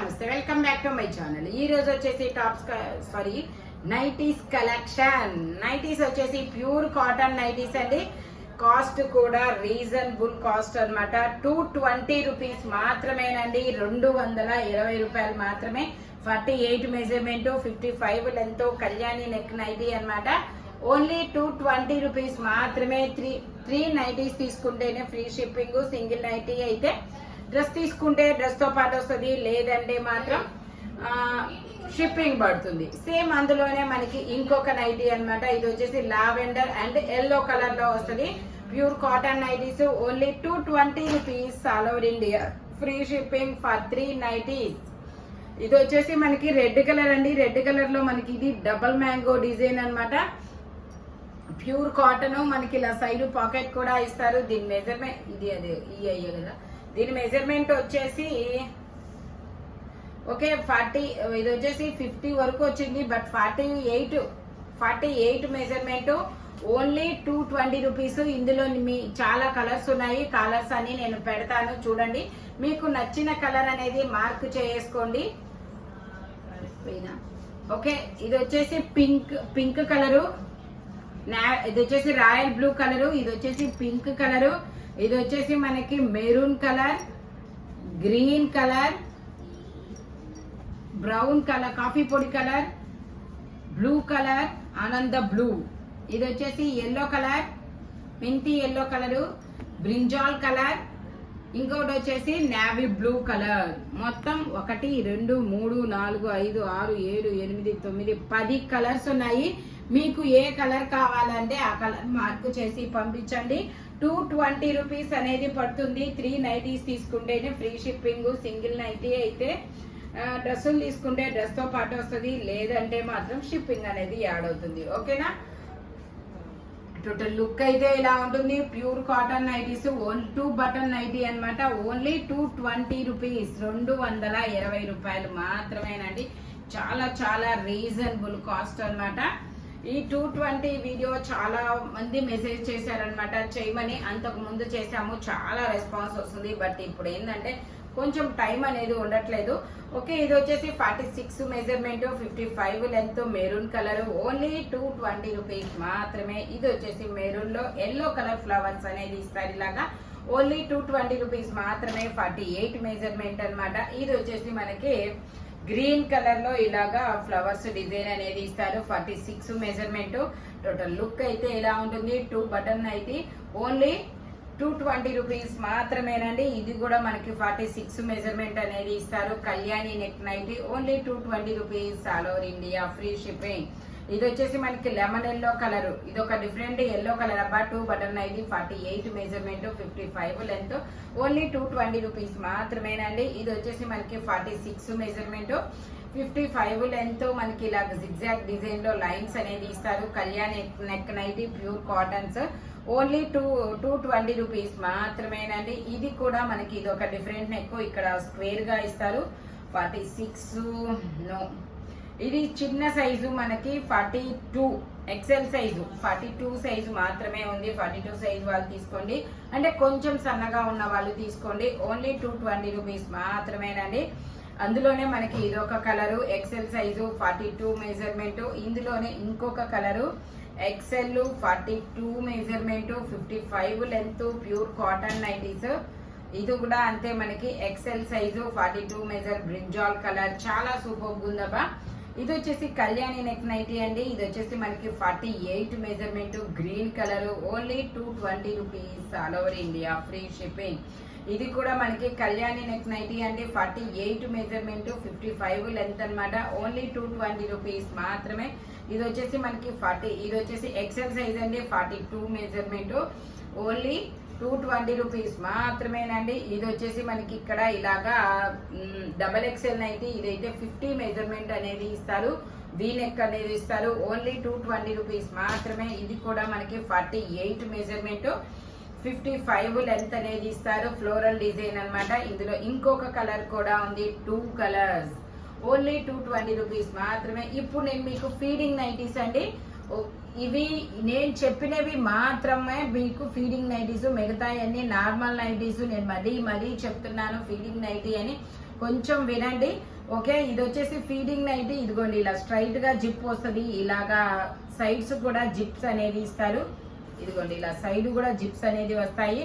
నమస్తే welcome back to my channel. ఈ రోజు వచ్చేసి నైటీస్ కలెక్షన్. నైటీస్ వచ్చేసి ప్యూర్ కాటన్ నైటీస్ అండి. కాస్ట్ కూడా రీజనబుల్ కాస్ట్ అన్నమాట. 220 రూపీస్ మాత్రమేనండి. 220 రూపాయలు మాత్రమే. 48 measurement, 55 length, Kalyani neck nightie అన్నమాట. ఓన్లీ 220 రూపీస్ మాత్రమే. త్రీ నైటీస్ తీసుకుంటేనే ఫ్రీ షిప్పింగ్. సింగిల్ నైటీ అయితే డ్రెస్ తీసుకుంటే డ్రెస్ తో పాటు వస్తుంది, లేదంటే మాత్రం షిప్పింగ్ పడుతుంది. సేమ్ అందులోనే మనకి ఇంకొక నైటీ అన్నమాట. ఇది వచ్చేసి లావెండర్ అండ్ ఎల్లో కలర్ లో వస్తుంది. Pure cotton nighties. Only 220 rupees all over India. Free shipping for 3 nighties. ఇది వచ్చేసి మనకి రెడ్ కలర్ అండి. రెడ్ కలర్ లో మనకి ఇది డబల్ మ్యాంగో డిజైన్ అన్నమాట. Pure cotton. మనకి ఇలా సైడ్ పాకెట్ కూడా ఇస్తారు. దీని మెజర్మెంట్ ఇది అదే ఈ అయ్యే కదా. దీని మెజర్మెంట్ వచ్చేసి ఓకే 40, ఇది వచ్చేసి 50 వరకు వచ్చింది. But 48 measurement. Only 220 rupees. ఇందులో మీ చాలా కలర్స్ ఉన్నాయి. కలర్స్ అని నేను పెడతాను చూడండి. మీకు నచ్చిన కలర్ అనేది మార్క్ చేసుకోండి. ఓకే, ఇది వచ్చేసి పింక్ కలరు. ఇది వచ్చేసి రాయల్ బ్లూ కలరు. ఇది వచ్చేసి పింక్ కలరు. ఇది వచ్చేసి మనకి maroon colour, green colour, brown colour, coffee పొడి కలర్, బ్లూ కలర్, ఆనంద బ్లూ. ఇది వచ్చేసి ఎల్లో కలర్, మెంతి ఎల్లో కలరు, బ్రింజాల్ కలర్, ఇంకోటి వచ్చేసి నేవీ బ్లూ కలర్. మొత్తం 1 2 3 4 5 6 7 8 9 10 కలర్స్ ఉన్నాయి. మీకు ఏ కలర్ కావాలంటే ఆ కలర్ మార్క్ చేసి పంపించండి. 220 రూపీస్ అనేది పడుతుంది. 3 నైటీస్ తీసుకుంటేనే ఫ్రీ షిప్పింగ్. సింగిల్ నైటీ అయితే డ్రెస్సులు తీసుకుంటే డ్రెస్ తో పాటు వస్తుంది, లేదంటే మాత్రం షిప్పింగ్ అనేది యాడ్ అవుతుంది. ఓకేనా? టోటల్ లుక్ అయితే ఇలా ఉంటుంది. Pure cotton nighties. 2 button nighty అన్నమాట. Only 220 rupees. 220 రూపాయలు మాత్రమేనండి. చాలా చాలా రీజనబుల్ కాస్ట్ అన్నమాట. ఈ 220 వీడియో చాలా మంది మెసేజ్ చేశారనమాట చేయమని. అంతకు ముందు చేసాము, చాలా రెస్పాన్స్ వస్తుంది. బట్ ఇప్పుడు ఏంటంటే కొంచెం టైం అనేది ఉండట్లేదు. ఓకే, ఇది వచ్చేసి 46 measurement, 55 length, maroon colour. Only 220 rupees మాత్రమే. ఇది వచ్చేసి మెరూన్ లో ఎల్లో కలర్ ఫ్లవర్స్ అనేది ఇస్తారు ఇలాగా. ఓన్లీ 220 రూపీస్ మాత్రమే. 48 మెజర్మెంట్ అన్నమాట. ఇది వచ్చేసి మనకి గ్రీన్ కలర్ లో ఇలాగా ఫ్లవర్స్ డిజైన్ అనేది ఇస్తారు. 46 మెజర్మెంట్. టోటల్ లుక్ అయితే ఇలా ఉంటుంది. 2 బటన్ అయితే ఓన్లీ 220 రూపీస్ మాత్రమేనండి. ఇది కూడా మనకి 46 మెజర్మెంట్ అనేది ఇస్తారు. Kalyani neck nightie. Only 220 rupees all over India. Free shipping. ఇది వచ్చేసి మనకి లెమన్ ఎల్లో కలర్. ఇది ఒక డిఫరెంట్ ఎల్లో కలర్ అబ్బా. 2 బటన్ అయితే 48 మెజర్మెంట్, 55 లెంత్. ఓన్లీ 220 రూపీస్ మాత్రమేనండి. ఇది వచ్చేసి మనకి 46 మెజర్మెంట్, 55 లెంత్. మనకి ఇలా జిగ్జాగ్ డిజైన్ లో లైన్స్ అనేది ఇస్తారు. Kalyan neck nighty pure cottons. Only 220 rupees మాత్రమేనండి. ఇది కూడా మనకి ఇది ఒక డిఫరెంట్ నెక్. ఇక్కడ స్క్వేర్ గా ఇస్తారు. 46 నో, ఇది చిన్న సైజు మనకి 42 ఎక్సెల్ సైజు. 42 సైజు మాత్రమే ఉంది. 42 సైజు వాళ్ళు తీసుకోండి, అంటే కొంచెం సన్నగా ఉన్న వాళ్ళు తీసుకోండి. ఓన్లీ 220 రూపీస్ మాత్రమేనండి. అందులోనే మనకి ఇదొక కలరు ఎక్సెల్ సైజు, 42 మెజర్మెంట్. ఇందులోనే ఇంకొక colour XL, 42 measurement, 55 length, pure cotton nighties. ఇది కూడా అంతే మనకి XL size, 42 measure, brinjal colour. చాలా సూపర్ ఉందబ్బా. ఇది వచ్చేసి కళ్యాణి నెక్ నైటీ అండి. ఇది వచ్చేసి మనకి 48 measurement, green colour. Only 220 rupees all over India. Free shipping. ఇది కూడా మనకి కళ్యాణి నెక్ నైటీ అండి. 48 మెజర్మెంట్, 55 లెంత్ అనమాట. ఓన్లీ 220 రూపీస్ మాత్రమే. ఇది వచ్చేసి మనకి ఇది వచ్చేసి ఎక్సెల్ సైజ్ అండి. 42 మెజర్మెంట్. ఓన్లీ 220 రూపీస్ మాత్రమేనండి. ఇది వచ్చేసి మనకి ఇక్కడ ఇలాగా డబల్ ఎక్సెల్ నైటీ. ఇదైతే 50 మెజర్మెంట్ అనేది ఇస్తారు. వీ నెక్ అనేది ఇస్తారు. ఓన్లీ 220 రూపీస్ మాత్రమే. ఇది కూడా మనకి 48 మెజర్మెంట్, 55 లెంత్ అనేది ఇస్తారు. ఫ్లోరల్ డిజైన్ అన్నమాట. ఇందులో ఇంకొక కలర్ కూడా ఉంది. 2 కలర్స్. ఓన్లీ 220 రూపీస్ మాత్రమే. ఇప్పుడు నేను మీకు ఫీడింగ్ నైటీస్ అండి. ఇవి నేను చెప్పినవి మాత్రమే మీకు ఫీడింగ్ నైటీస్. మిగతాయన్నీ నార్మల్ నైటీస్. నేను మరీ చెప్తున్నాను ఫీడింగ్ నైటీ అని. కొంచెం వినండి. ఓకే, ఇది వచ్చేసి ఫీడింగ్ నైటీ. ఇదిగోండి ఇలా స్ట్రైట్ గా జిప్ వస్తుంది, ఇలాగా సైడ్స్ కూడా జిప్స్ అనేది ఇస్తారు. ఇదిగోండి ఇలా సైడ్ కూడా జిప్స్ అనేది వస్తాయి.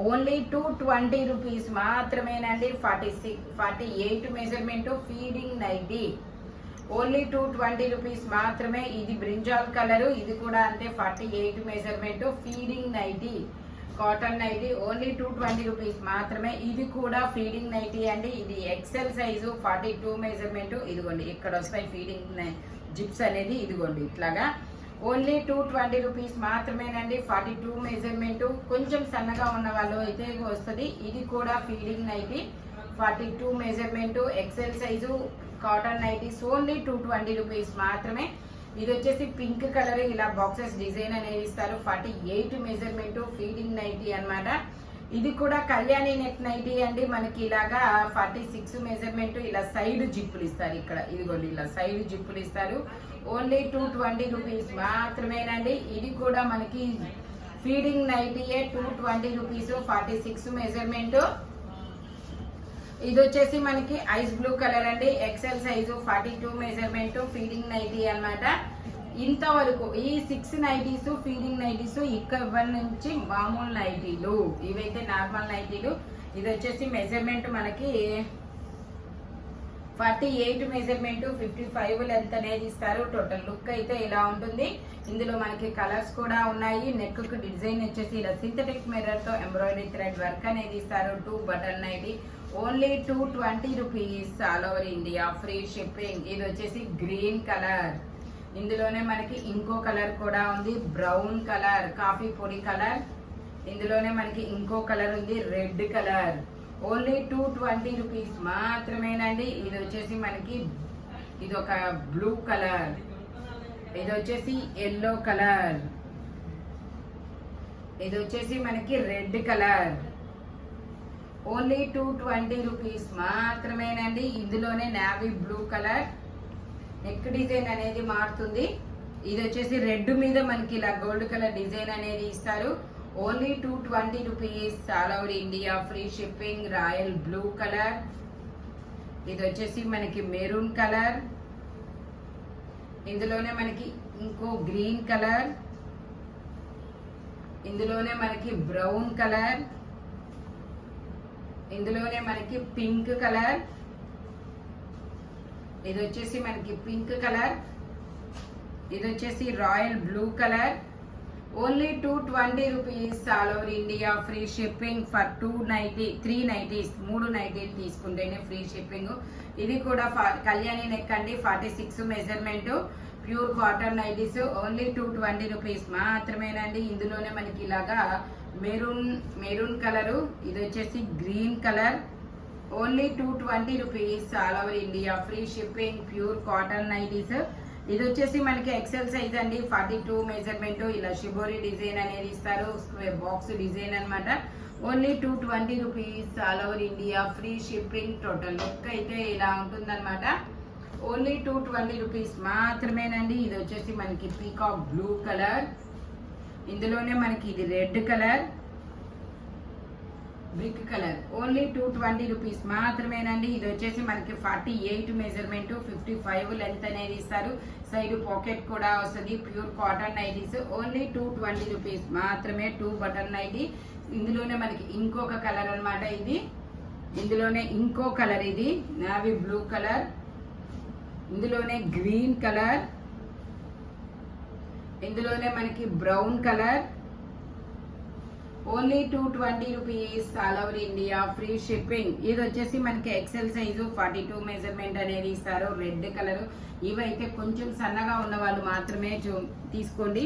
ఓన్లీ 220 రూపీస్ మాత్రమేనండి. 48 measurement feeding nighty. Only 220 rupees మాత్రమే. ఇది బ్రింజాల్ కలర్, ఇది కూడా అంతే 48 measurement feeding nighty, cotton nighty. Only 220 rupees మాత్రమే. ఇది కూడా ఫీడింగ్ నైటీ అండి. ఇది ఎక్సెల్ సైజు 42 మెజర్మెంట్. ఇదిగోండి ఇక్కడ వస్తాయి ఫీడింగ్ జిప్స్ అనేది, ఇదిగోండి ఇట్లాగా. ఓన్లీ 220 రూపీస్ మాత్రమేనండి. 42 మెజర్మెంట్. కొంచెం సన్నగా ఉన్న వాళ్ళు అయితే వస్తుంది. ఇది కూడా feeding nighty 42 measurement XL size cotton nighties. Only 220 rupees మాత్రమే. ఇది వచ్చేసి పింక్ కలర్, ఇలా బాక్సెస్ డిజైన్ అనేది ఇస్తారు. 48 మెజర్మెంట్ ఫీడింగ్ నైటీ అన్నమాట. ఇది కూడా కళ్యాణి నెక్ నైటీ అండి. మనకి ఇలాగా 46 మెజర్మెంట్, ఇలా సైడ్ జిప్పులు ఇస్తారు. ఇక్కడ ఇదిగోండి ఇలా సైడ్ జిప్పులు ఇస్తారు. ఓన్లీ 220 రూపీస్ మాత్రమేనండి. ఇది కూడా మనకి ఫీడింగ్ నైటీయే, 220 రూపీస్ 46 మెజర్మెంట్. ఇది వచ్చేసి మనకి ఐస్ బ్లూ కలర్ అండి, XL size 42 measurement feeding nighty అన్నమాట. ఇంతవరకు ఈ 6 నైటీస్ ఫీడింగ్ నైటీస్. ఇక్కడ నుంచి మామూలు నైటీలు, ఇవైతే నార్మల్ నైటీలు. ఇది వచ్చేసి మెజర్మెంట్ మనకి 48 మెజర్మెంట్ 55 లెంత్ అనేది ఇస్తారు. టోటల్ లుక్ అయితే ఇలా ఉంటుంది. ఇందులో మనకి కలర్స్ కూడా ఉన్నాయి. నెక్ కు డిజైన్ వచ్చేసి ఇలా సింథటిక్ మిర్రర్ తో ఎంబ్రాయిడరీ థ్రెడ్ వర్క్ అనేది ఇస్తారు. 2 button nighty. Only 220 rupees all over India, free shipping. ఇది వచ్చేసి గ్రీన్ కలర్. ఇందులోనే మనకి ఇంకో కలర్ కూడా ఉంది, బ్రౌన్ కలర్, కాఫీ పొడి కలర్. ఇందులోనే మనకి ఇంకో కలర్ ఉంది, రెడ్ కలర్. ఓన్లీ 220 రూపీస్ మాత్రమేనండి. ఇది వచ్చేసి మనకి ఇది ఒక బ్లూ కలర్, ఇది వచ్చేసి ఎల్లో కలర్, ఇది వచ్చేసి మనకి రెడ్ కలర్. ఓన్లీ 220 రూపీస్ మాత్రమేనండి. ఇందులోనే navy blue colour, neck design అనేది మారుతుంది. ఇది వచ్చేసి రెడ్ మీద మనకి ఇలా గోల్డ్ కలర్ డిజైన్ అనేది ఇస్తారు. Only 220 rupees all over India, free shipping. Royal blue colour. ఇది వచ్చేసి మనకి మెరూన్ కలర్. ఇందులోనే మనకి ఇంకో గ్రీన్ కలర్. ఇందులోనే మనకి బ్రౌన్ కలర్. ఇందులోనే మనకి పింక్ కలర్. ఇది వచ్చేసి మనకి పింక్ కలర్. ఇది వచ్చేసి royal blue colour. Only 220 rupees all over India, free shipping for 3 nighties. 3 నైటీలు తీసుకుంటేనే ఫ్రీ షిప్పింగ్. ఇది కూడా కళ్యాణి నెక్ అండి, 46 measurement pure cotton nighties. Only 220 rupees మాత్రమేనండి. ఇందులోనే మనకి ఇలాగా మెరూన్ కలరు, ఇది వచ్చేసి green colour. Only 220 rupees all over India, free shipping, pure cotton nighties. ఇది వచ్చేసి మనకి ఎక్సెల్ సైజ్ అండి, 42 మెజర్మెంట్. ఇలా షిబోరి డిజైన్ అనేది ఇస్తారు, స్క్వేర్ బాక్స్ డిజైన్ అన్నమాట. Only 220 rupees all over India, free shipping. Total look అయితే ఇలా ఉంటుందన్నమాట. ఓన్లీ 220 రూపీస్ మాత్రమేనండి. ఇది వచ్చేసి మనకి పీకాక్ బ్లూ కలర్. ఇందులోనే మనకి ఇది red colour, brick colour. Only 220 rupees మాత్రమేనండి. ఇది వచ్చేసి మనకి 48 మెజర్మెంట్ 55 లెంత్ అనేది ఇస్తారు. సైడ్ పాకెట్ కూడా వస్తుంది. Pure cotton nighties. Only 220 rupees మాత్రమే. 2 బటన్ నైటీ. ఇందులోనే మనకి ఇంకొక కలర్ అన్నమాట ఇది. ఇందులోనే ఇంకో కలర్, ఇది నావీ బ్లూ కలర్. ఇందులోనే గ్రీన్ కలర్. ఇందులోనే మనకి brown colour. Only 220 rupees all over India, free shipping. ఇది వచ్చేసి మనకి ఎక్సెల్ సైజు 42 మెజర్మెంట్ అనేది ఇస్తారు. Red colour. ఇవైతే కొంచెం సన్నగా ఉన్న వాళ్ళు మాత్రమే తీసుకోండి.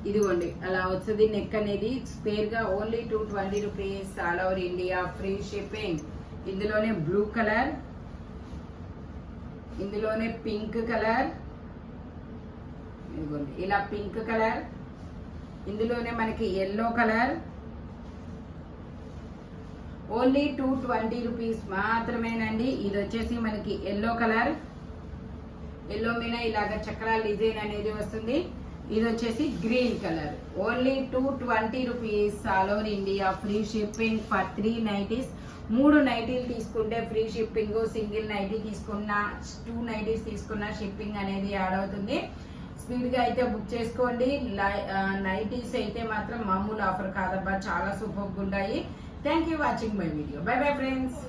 ఇదిగోండి అలా వస్తుంది నెక్ అనేది స్పేర్ గా. Only 220 rupees all over India, free shipping. ఇందులోనే బ్లూ కలర్. ఇందులోనే పింక్ కలర్. ఇదిగోండి ఇలా పింక్ కలర్. ఇందులోనే మనకి ఎల్లో కలర్. ఓన్లీ 220 రూపీస్ మాత్రమేనండి. ఇది వచ్చేసి మనకి ఎల్లో కలర్. ఎల్లో మీద ఇలాగ చక్రాల డిజైన్ అనేది వస్తుంది. ఇది వచ్చేసి green colour, only 220 rupees, all over India free shipping for 3 nighties. 3 నైటీలు తీసుకుంటే ఫ్రీ షిప్పింగ్, సింగిల్ నైటీ తీసుకున్న 2 నైటీస్ తీసుకున్న షిప్పింగ్ అనేది యాడ్ అవుతుంది. స్పీడ్గా అయితే బుక్ చేసుకోండి. నైటీస్ అయితే మాత్రం మామూలు ఆఫర్ కాదబ్బా, చాలా సూపర్గా ఉంటాయి. Thank you watching my video. By bye friends.